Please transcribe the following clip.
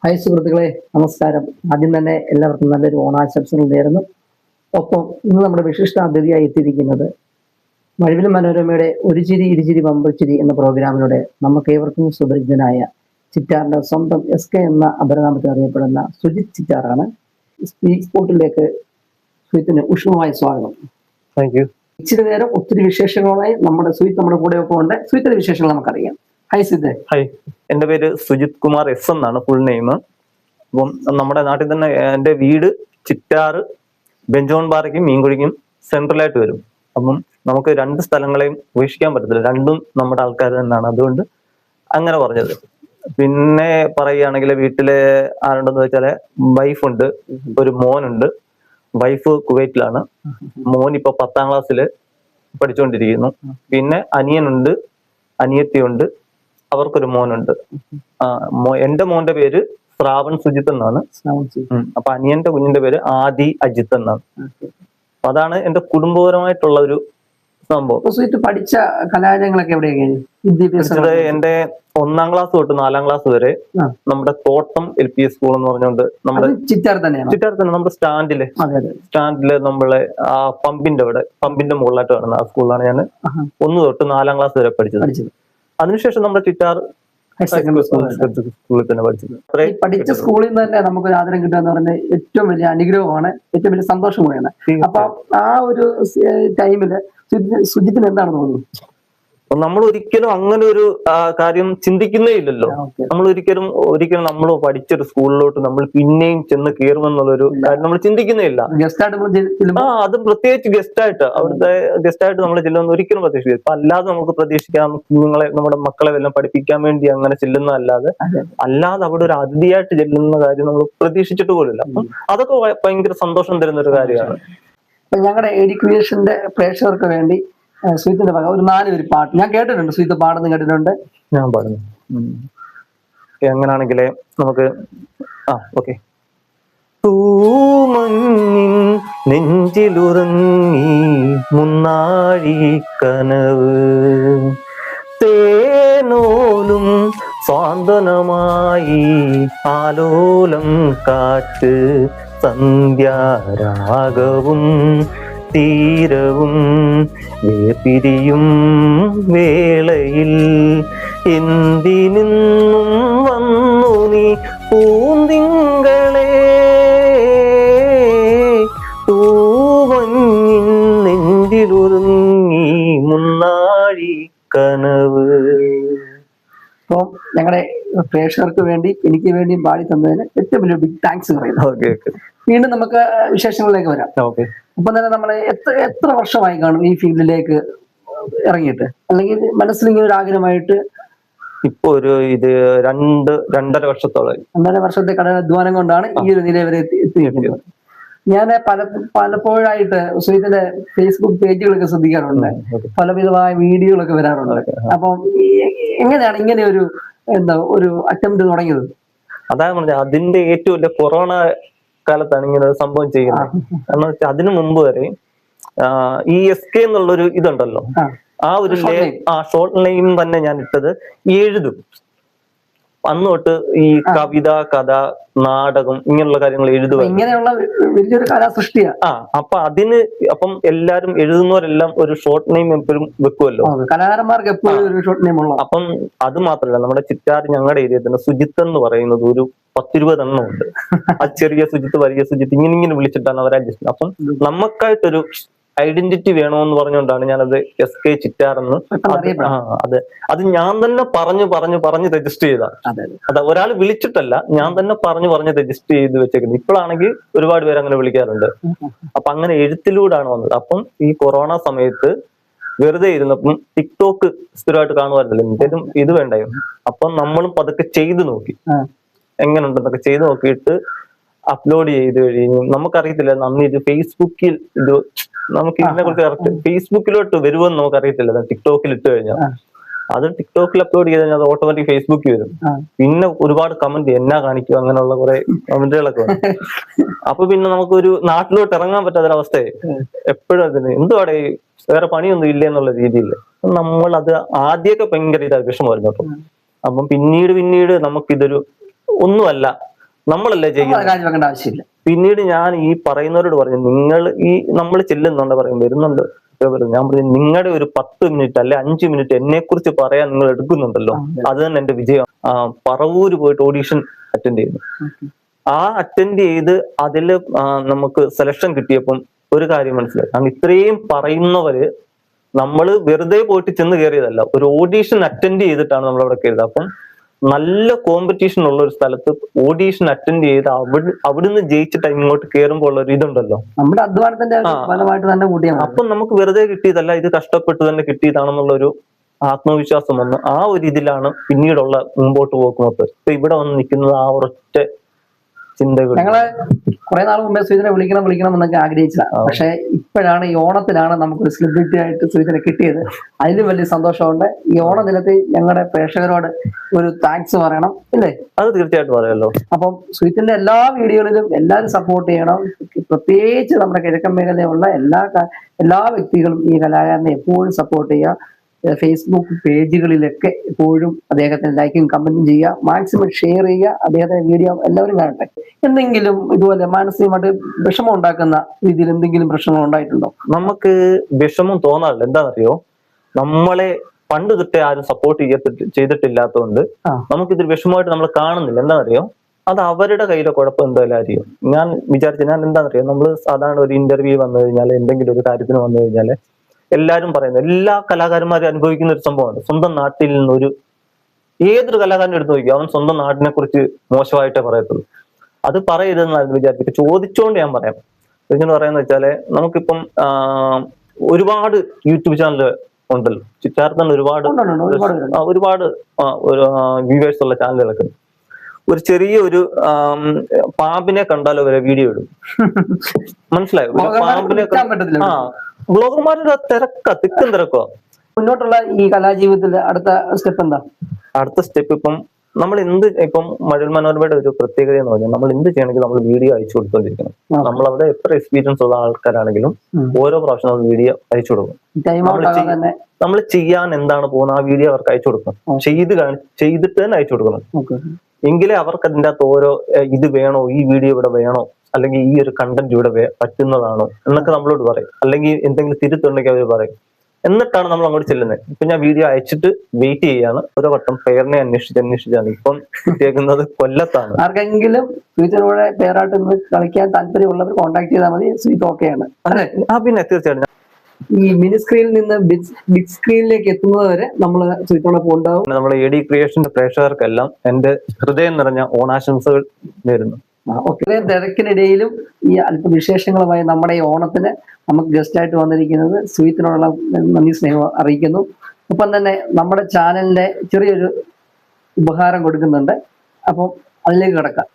Hi സുഹൃത്തുക്കളെ, നമസ്കാരം. ആദ്യം തന്നെ എല്ലാവർക്കും നല്ലൊരു ഓണാശംസകൾ നേരുന്നു. ഒപ്പം ഇന്ന് നമ്മുടെ വിശിഷ്ട അതിഥിയായി എത്തിയിരിക്കുന്നത് മഴവിൽ മനോരമയുടെ ഒരു ചിരി ഇരുചിരി വമ്പച്ചിരി എന്ന പ്രോഗ്രാമിലൂടെ നമുക്ക് ഏവർക്കും സുപരിചിതനായ ചിറ്റാറിന്റെ സ്വന്തം SK എന്ന അപരനാമത്തിൽ അറിയപ്പെടുന്ന സുജിത് ചിറ്റാറാണ്. സ്പീക്ക് സ്പോട്ടിലേക്ക് സുജിത്തിന് ഉഷ്ണമായ സ്വാഗതം. Thank you. ഇച്ചിരി നേരം ഒത്തിരി വിശേഷങ്ങളുമായി സുജിത്ത് നമ്മുടെ കൂടെ ഒപ്പം ഉണ്ട്. സുജിത്തിന്റെ വിശേഷങ്ങൾ നമുക്കറിയാം. ഹായ് സുജിത്ത്. ഹായ്, എന്റെ പേര് സുജിത് കുമാർ S എന്നാണ് ഫുൾ നെയിം. അപ്പം നമ്മുടെ നാട്ടിൽ തന്നെ എന്റെ വീട് ചിറ്റാറ് ബെഞ്ചോൺ പാറയ്ക്കും മീൻകുഴിക്കും സെൻട്രലായിട്ട് വരും. അപ്പം നമുക്ക് രണ്ട് സ്ഥലങ്ങളെയും ഉപേക്ഷിക്കാൻ പറ്റത്തില്ല, രണ്ടും നമ്മുടെ ആൾക്കാർ തന്നെയാണ്. അതുകൊണ്ട് അങ്ങനെ പറഞ്ഞത്. പിന്നെ പറയുകയാണെങ്കിൽ വീട്ടില് ആരുണ്ടെന്ന് വെച്ചാല് വൈഫുണ്ട്, ഒരു മോനുണ്ട്. വൈഫ് കുവൈറ്റിലാണ്, മോൻ ഇപ്പൊ 10ാം ക്ലാസ്സില് പഠിച്ചുകൊണ്ടിരിക്കുന്നു. പിന്നെ അനിയനുണ്ട്, അനിയത്തിയുണ്ട്, അവർക്കൊരു മോനുണ്ട്. എന്റെ മോന്റെ പേര് ശ്രാവൺ സുജിത്ത് എന്നാണ്. അപ്പൊ അനിയന്റെ കുഞ്ഞിന്റെ പേര് ആദി അജിത്ത് എന്നാണ്. അപ്പൊ അതാണ് എന്റെ കുടുംബപരമായിട്ടുള്ള ഒരു സംഭവം. സുജിത്ത് പഠിച്ച കലാലയങ്ങളൊക്കെ എവിടെയാണ്? എന്റെ 1ാം ക്ലാസ് തൊട്ട് 4ാം ക്ലാസ് വരെ നമ്മുടെ തോട്ടം LP സ്കൂൾ എന്ന് പറഞ്ഞുകൊണ്ട് നമ്മുടെ ചിറ്റാർ തന്നെ നമ്മുടെ സ്റ്റാൻഡില് നമ്മളെ ആ പമ്പിന്റെ മുകളിലായിട്ട് കാണുന്ന ആ സ്കൂളിലാണ് ഞാൻ 1 തൊട്ട് 4ാം ക്ലാസ് വരെ പഠിച്ചത്. അതിനുശേഷം നമ്മുടെ ചിറ്റാർ സ്കൂളിൽ തന്നെ പഠിച്ചത്. പഠിച്ച സ്കൂളിൽ നിന്ന് തന്നെ നമുക്കൊരു ആദരം കിട്ടുക എന്ന് പറഞ്ഞാൽ ഏറ്റവും വലിയ അനുഗ്രഹമാണ്, ഏറ്റവും വലിയ സന്തോഷമാണ്. അപ്പൊ ആ ഒരു ടൈമില് സുജിത്തിന് എന്താണ് തോന്നുന്നത്? നമ്മൾ ഒരിക്കലും അങ്ങനെ ഒരു കാര്യം ചിന്തിക്കുന്നേ ഇല്ലല്ലോ. നമ്മൾ ഒരിക്കലും നമ്മൾ പഠിച്ചൊരു സ്കൂളിലോട്ട് നമ്മൾ പിന്നെയും ചെന്ന് കയറുമെന്നുള്ളൊരു കാര്യം നമ്മൾ ചിന്തിക്കുന്നേ ഇല്ല. അത് പ്രത്യേകിച്ച് ഗസ്റ്റായിട്ട് അവിടുത്തെ ഗസ്റ്റായിട്ട് നമ്മൾ ചെല്ലുമെന്ന് ഒരിക്കലും പ്രതീക്ഷിക്കില്ല. ഇപ്പൊ അല്ലാതെ നമുക്ക് പ്രതീക്ഷിക്കാം, കുഞ്ഞുങ്ങളെ നമ്മുടെ മക്കളെ വല്ലതും പഠിപ്പിക്കാൻ വേണ്ടി അങ്ങനെ ചെല്ലുന്നതല്ലാതെ അവിടെ ഒരു അതിഥിയായിട്ട് ചെല്ലുന്ന കാര്യം നമ്മൾ പ്രതീക്ഷിച്ചിട്ട് പോലില്ല. അപ്പം അതൊക്കെ ഭയങ്കര സന്തോഷം തരുന്ന ഒരു കാര്യമാണ്. ഞങ്ങളുടെ എഡ്യൂക്കേഷന്റെ പ്രേക്ഷകർക്ക് വേണ്ടി സുജിത്തിന്റെ ഭാഗം ഒരു 4 വരി പാട്ട് ഞാൻ കേട്ടിട്ടുണ്ട്. സുജിത്ത് പാടുന്നു കേട്ടിട്ടുണ്ട്. ഞാൻ പാടുന്നു. എങ്ങനാണെങ്കിലേ നമുക്ക് ഓക്കെ. തൂമഞ്ഞിൻ നെഞ്ചിലുറങ്ങി മുന്നാഴി കനവ്, തേനോലും സാന്ത്വനമായി ആലോലം കാറ്റ്, സന്ധ്യാരാഗവും തീരവും വേർപിരിയും വേളയിൽ എന്തിനും വന്നു നീ പൂന്തിങ്കളെ, തൂവഞ്ഞിൻ നെഞ്ചിലുറങ്ങി മുന്നാഴി കനവ്. അപ്പം ഞങ്ങളുടെ പ്രേക്ഷകർക്ക് വേണ്ടി എനിക്ക് വേണ്ടിയും പാടി തന്നതിന് ഏറ്റവും വലിയ ബിഗ് താങ്ക്സ് പറയുന്നു. വീണ്ടും നമുക്ക് വിശേഷങ്ങളിലേക്ക് വരാം. അപ്പൊ തന്നെ നമ്മളെ എത്ര വർഷമായി കാണും ഈ ഫീൽഡിലേക്ക് ഇറങ്ങിയിട്ട്, അല്ലെങ്കിൽ മനസ്സിലിങ്ങനെ ഒരു ആഗ്രഹമായിട്ട്? ഇപ്പൊ ഒരു 2.5 വർഷത്തോളം. 2.5 വർഷത്തെ കഠിനാധ്വാനം കൊണ്ടാണ് ഈ ഒരു നില വരെ എത്തിയിരിക്കുന്നത്. ഞാൻ പലപ്പോഴായിട്ട് സുജിത്തിന്റെ ഫേസ്ബുക്ക് പേജുകളൊക്കെ ശ്രദ്ധിക്കാറുണ്ട്, പലവിധമായ വീഡിയോകളൊക്കെ വരാറുണ്ട്. അപ്പം എങ്ങനെയാണ് ഇങ്ങനെ ഒരു അറ്റംപ്റ്റ് തുടങ്ങിയത്? അതാണ് പറഞ്ഞത്, അതിന്റെ ഏറ്റവും വലിയ കൊറോണ കാലത്താണ് ഇങ്ങനെ ഒരു സംഭവം ചെയ്യുന്നത്. കാരണം വെച്ചാൽ അതിനു മുമ്പ് വരെ ഈ SK എന്നുള്ളൊരു ഇതുണ്ടല്ലോ, ആ ഒരു ഷോർട്ട് നെയിം തന്നെ ഞാൻ ഇട്ടത് എഴുതും. അന്ന് തൊട്ട് ഈ കവിത, കഥ, നാടകം ഇങ്ങനെയുള്ള കാര്യങ്ങൾ എഴുതുക, ഇങ്ങനെയുള്ള വലിയൊരു കലാസൃഷ്ടിയാണ്. അപ്പം എല്ലാരും എഴുതുന്നവരെല്ലാം ഒരു ഷോർട്ട് നെയിം എപ്പോഴും വെക്കുമല്ലോ, കലാകാരന്മാർക്ക് എപ്പോഴും ഒരു ഷോർട്ട് നെയിം ഉള്ളത്. അപ്പം അത് മാത്രമല്ല, നമ്മുടെ ചിറ്റാർ ഞങ്ങളുടെ ഏരിയയിൽ തന്നെ സുജിത്ത് എന്ന് പറയുന്നത് ഒരു 10-20 എണ്ണം ഉണ്ട്. ആ ചെറിയ സുജിത്ത്, വലിയ സുജിത്ത് ഇങ്ങനെ വിളിച്ചിട്ടാണ് അവർ അഡ്ജസ്റ്റ്. അപ്പം നമുക്കായിട്ടൊരു ഐഡന്റിറ്റി വേണമെന്ന് പറഞ്ഞുകൊണ്ടാണ് ഞാനത് SK ചിറ്റാർ എന്ന്. അത് ഞാൻ തന്നെ പറഞ്ഞു രജിസ്റ്റർ ചെയ്ത. അത് ഒരാൾ വിളിച്ചിട്ടല്ല, ഞാൻ തന്നെ പറഞ്ഞു രജിസ്റ്റർ ചെയ്ത് വെച്ചേക്കുന്നത്. ഇപ്പോഴാണെങ്കിൽ ഒരുപാട് പേര് അങ്ങനെ വിളിക്കാറുണ്ട്. അപ്പൊ അങ്ങനെ എഴുത്തിലൂടെയാണ് വന്നത്. അപ്പം ഈ കൊറോണ സമയത്ത് വെറുതെ ഇരുന്നപ്പം ടിക്ടോക്ക് സ്ഥിരമായിട്ട് കാണുമായിരുന്നല്ലോ, എന്തെങ്കിലും ഇത് വേണ്ടായോ. അപ്പം നമ്മളും പതുക്കെ ചെയ്ത് നോക്കി, എങ്ങനെയുണ്ടെന്നൊക്കെ ചെയ്ത് നോക്കിയിട്ട് അപ്ലോഡ് ചെയ്ത് കഴിഞ്ഞു. നമുക്കറിയത്തില്ല അന്ന് ഇത് ഫേസ്ബുക്കിൽ നമുക്ക് ഇതിനെ കുറിച്ച് കറക്റ്റ് ഫേസ്ബുക്കിലോട്ട് വരുമെന്ന് നമുക്കറിയത്തില്ല. ടിക്ടോക്കിൽ ഇട്ട് കഴിഞ്ഞാൽ അത് ടിക്ടോക്കിൽ അപ്ലോഡ് ചെയ്ത് കഴിഞ്ഞാൽ അത് ഓട്ടോമാറ്റിക് ഫേസ്ബുക്കിൽ വരും. പിന്നെ ഒരുപാട് കമന്റ് എന്നാ കാണിക്കും, അങ്ങനെയുള്ള കുറെ കമന്റുകളൊക്കെ വരും. അപ്പൊ പിന്നെ നമുക്കൊരു നാട്ടിലോട്ട് ഇറങ്ങാൻ പറ്റാത്തൊരവസ്ഥയായി. എപ്പോഴും അതിന് എന്തുവാടെ വേറെ പണിയൊന്നും ഇല്ല എന്നുള്ള രീതിയിൽ നമ്മൾ അത് ആദ്യമൊക്കെ ഭയങ്കര വിഷമമായിരുന്നു കേട്ടോ. അപ്പം പിന്നീട് നമുക്കിതൊരു ഒന്നുമല്ല, നമ്മളല്ലേ നമ്മൾ ചെയ്യുന്നത്. കാര്യം വെക്കേണ്ട ആവശ്യമില്ല. പിന്നീട് ഞാൻ ഈ പറയുന്നവരോട് പറഞ്ഞു, നിങ്ങൾ നമ്മൾ ചെല്ലുന്നുണ്ട് പറയും വരുന്നുണ്ട്, ഞാൻ പറഞ്ഞു നിങ്ങളുടെ ഒരു 10 മിനിറ്റ് അല്ലെ 5 മിനിറ്റ് എന്നെ കുറിച്ച് പറയാൻ നിങ്ങൾ എടുക്കുന്നുണ്ടല്ലോ, അത് തന്നെ എന്റെ വിജയം. പറവൂര് പോയിട്ട് ഓഡീഷൻ അറ്റൻഡ് ചെയ്യുന്നു. ആ അറ്റൻഡ് ചെയ്ത് അതില് നമുക്ക് സെലക്ഷൻ കിട്ടിയപ്പം ഒരു കാര്യം മനസ്സിലായി. കാരണം ഇത്രയും പറയുന്നവര് നമ്മൾ വെറുതെ പോയിട്ട് ചെന്ന് കയറിയതല്ല, ഒരു ഓഡീഷൻ അറ്റൻഡ് ചെയ്തിട്ടാണ് നമ്മൾ അവിടെ കയറിയത്. അപ്പം നല്ല കോമ്പറ്റീഷൻ ഉള്ള ഒരു സ്ഥലത്ത് ഓഡീഷൻ അറ്റൻഡ് ചെയ്ത് അവിടുന്ന് ജയിച്ചിട്ട് ഇങ്ങോട്ട് കയറുമ്പോൾ ഉള്ള ഒരു ഇതുണ്ടല്ലോ, നമ്മുടെ അധ്വാനത്തിന്റെ ഫലമായിട്ട് തന്നെ കൂട്ടിയാൽ മതി. അപ്പം നമുക്ക് വെറുതെ കിട്ടിയതല്ല, ഇത് കഷ്ടപ്പെട്ട് തന്നെ കിട്ടിയതാണെന്നുള്ള ഒരു ആത്മവിശ്വാസം വന്നു. ആ ഒരു ഇതിലാണ് പിന്നീടുള്ള മുമ്പോട്ട് പോക്കുമൊക്കെ. ഇപ്പൊ ഇവിടെ വന്ന് നിൽക്കുന്നത് ആ ഒരൊറ്റ ചിന്തകൾ. ഞങ്ങള് കുറെ നാൾ മുമ്പേ സുജിത്തിനെ വിളിക്കണം എന്നൊക്കെ ആഗ്രഹിച്ചതാണ്. പക്ഷെ ഇപ്പോഴാണ് ഈ ഓണത്തിനാണ് നമുക്കൊരു സെലിബ്രിറ്റി ആയിട്ട് സുജിത്തിനെ കിട്ടിയത്. അതിലും വലിയ സന്തോഷമുണ്ട്. ഈ ഓണ ദിനത്തിൽ ഞങ്ങളുടെ പ്രേക്ഷകരോട് ഒരു താങ്ക്സ് പറയണം, ഇല്ലേ? അത് തീർച്ചയായിട്ടും പറയാമല്ലോ. അപ്പം സുജിത്തിന്റെ എല്ലാ വീഡിയോകളിലും എല്ലാവരും സപ്പോർട്ട് ചെയ്യണം. പ്രത്യേകിച്ച് നമ്മുടെ കിഴക്കൻ മേഖലയിലുള്ള എല്ലാ വ്യക്തികളും ഈ കലാകാരനെ എപ്പോഴും സപ്പോർട്ട് ചെയ്യുക. ഫേസ്ബുക്ക് പേജുകളിലൊക്കെ എപ്പോഴും അദ്ദേഹത്തിന് ലൈക്കും കമന്റും ചെയ്യുക, മാക്സിമം ഷെയർ ചെയ്യുക. അദ്ദേഹത്തിന്റെ വീഡിയോ എല്ലാവരും കാണട്ടെ. എന്തെങ്കിലും ഇതുപോലെ മാനസികമായിട്ട് വിഷമം ഉണ്ടാക്കുന്ന രീതിയിൽ എന്തെങ്കിലും പ്രശ്നങ്ങൾ ഉണ്ടായിട്ടുണ്ടോ? നമുക്ക് വിഷമം തോന്നാറില്ല. എന്താണെന്നറിയോ, നമ്മളെ പണ്ട് തൊട്ടേ ആരും സപ്പോർട്ട് ചെയ്തിട്ടില്ലാത്തതുകൊണ്ട് നമുക്കിതൊരു വിഷമമായിട്ട് നമ്മൾ കാണുന്നില്ല. എന്താണെന്നറിയോ, അത് അവരുടെ കയ്യിലെ കുഴപ്പം എന്തായാലും അറിയും. ഞാൻ എന്താണെന്നറിയോ, നമ്മൾ സാധാരണ ഒരു ഇന്റർവ്യൂ വന്നു കഴിഞ്ഞാൽ, എന്തെങ്കിലും ഒരു കാര്യത്തിന് വന്നു കഴിഞ്ഞാൽ എല്ലാരും പറയുന്നത്, എല്ലാ കലാകാരന്മാരും അനുഭവിക്കുന്ന ഒരു സംഭവമാണ്. സ്വന്തം നാട്ടിൽ നിന്നൊരു ഏതൊരു കലാകാരനെ എടുത്ത് നോക്കിയോ, അവൻ സ്വന്തം നാട്ടിനെ കുറിച്ച് മോശമായിട്ടേ പറയത്തുള്ളൂ. അത് പറയരുതെന്നായിരുന്നു വിചാരിച്ചിട്ട് ചോദിച്ചോണ്ട് ഞാൻ പറയാം. എന്ന് പറയുന്നത് വെച്ചാല്, നമുക്കിപ്പം ഒരുപാട് യൂട്യൂബ് ചാനൽ ഉണ്ടല്ലോ, ചിറ്റാർത്തൻ ഒരുപാട് വ്യൂവേഴ്സ് ഉള്ള ചാനലുകളൊക്കെ. ഒരു ചെറിയ ഒരു പാമ്പിനെ കണ്ടാലോ വരെ വീഡിയോ ഇടും. മനസ്സിലായോ? പാമ്പിനെ ബ്ലോഗർമാരുടെ തിക്കും തിരക്കോ. മുന്നോട്ടുള്ള ഈ കലാജീവിതത്തിൽ അടുത്ത സ്റ്റെപ്പ് എന്താ? അടുത്ത സ്റ്റെപ്പ് ഇപ്പം നമ്മൾ ഇപ്പം മഴവിൽ മനോരമയുടെ ഒരു പ്രത്യേകത എന്ന് പറഞ്ഞാൽ, നമ്മൾ എന്ത് ചെയ്യണമെങ്കിൽ നമ്മൾ വീഡിയോ അയച്ചു കൊടുത്തോണ്ടിരിക്കണം. നമ്മൾ അവിടെ എത്ര എക്സ്പീരിയൻസ് ഉള്ള ആൾക്കാരാണെങ്കിലും ഓരോ പ്രാവശ്യം നമ്മൾ വീഡിയോ അയച്ചു കൊടുക്കും. നമ്മൾ ചെയ്യാൻ എന്താണ് പോകുന്നത് ആ വീഡിയോ അവർക്ക് അയച്ചു കൊടുക്കണം. ചെയ്തിട്ട് തന്നെ അയച്ചു കൊടുക്കണം. എങ്കിലേ അവർക്ക് അതിൻ്റെ അകത്ത് ഓരോ ഇത് വേണോ, ഈ വീഡിയോ ഇവിടെ വേണോ, അല്ലെങ്കിൽ ഈ ഒരു കണ്ടന്റ് ഇവിടെ പറ്റുന്നതാണോ എന്നൊക്കെ നമ്മളോട് പറയും. അല്ലെങ്കിൽ എന്തെങ്കിലും തിരുത്തുണ്ടെങ്കിൽ അവർ പറയും. എന്നിട്ടാണ് നമ്മൾ അങ്ങോട്ട് ചെല്ലുന്നത്. ഇപ്പൊ ഞാൻ വീഡിയോ അയച്ചിട്ട് വെയിറ്റ് ചെയ്യാണ്. ഓരോ വട്ടം പേരിനെ അന്വേഷിച്ചാണ് ഇപ്പം കേൾക്കുന്നത് കൊല്ലത്താണ്. ആർക്കെങ്കിലും ഫ്യൂച്ചറിലൂടെ പേരായിട്ട് കളിക്കാൻ താല്പര്യമുള്ളവർ കോൺടാക്ട് ചെയ്താൽ മതി. സ്വീറ്റ് ഓക്കെയാണ്. പിന്നെ തീർച്ചയായിട്ടും ഈ മിനി സ്ക്രീനിൽ നിന്ന് ബിഗ് സ്ക്രീനിലേക്ക് എത്തുന്നത് വരെ നമ്മൾ സ്വീറ്റോടൊപ്പം ഉണ്ടാവും. നമ്മുടെ AD ക്രിയേഷന്റെ പ്രേക്ഷകർക്കെല്ലാം എന്റെ ഹൃദയം നിറഞ്ഞ ഓണാശംസകൾ നേരുന്നു. ഒത്തിരി തിരക്കിനിടയിലും ഈ അല്പവിശേഷങ്ങളുമായി നമ്മുടെ ഈ ഓണത്തിന് നമുക്ക് ഗസ്റ്റ് ആയിട്ട് വന്നിരിക്കുന്നത് സ്വീറ്റിനോടുള്ള നന്ദി സ്നേഹം അറിയിക്കുന്നു. ഒപ്പം തന്നെ നമ്മുടെ ചാനലിന്റെ ചെറിയൊരു ഉപഹാരം കൊടുക്കുന്നുണ്ട്. അപ്പം അതിലേക്ക് കിടക്കാം.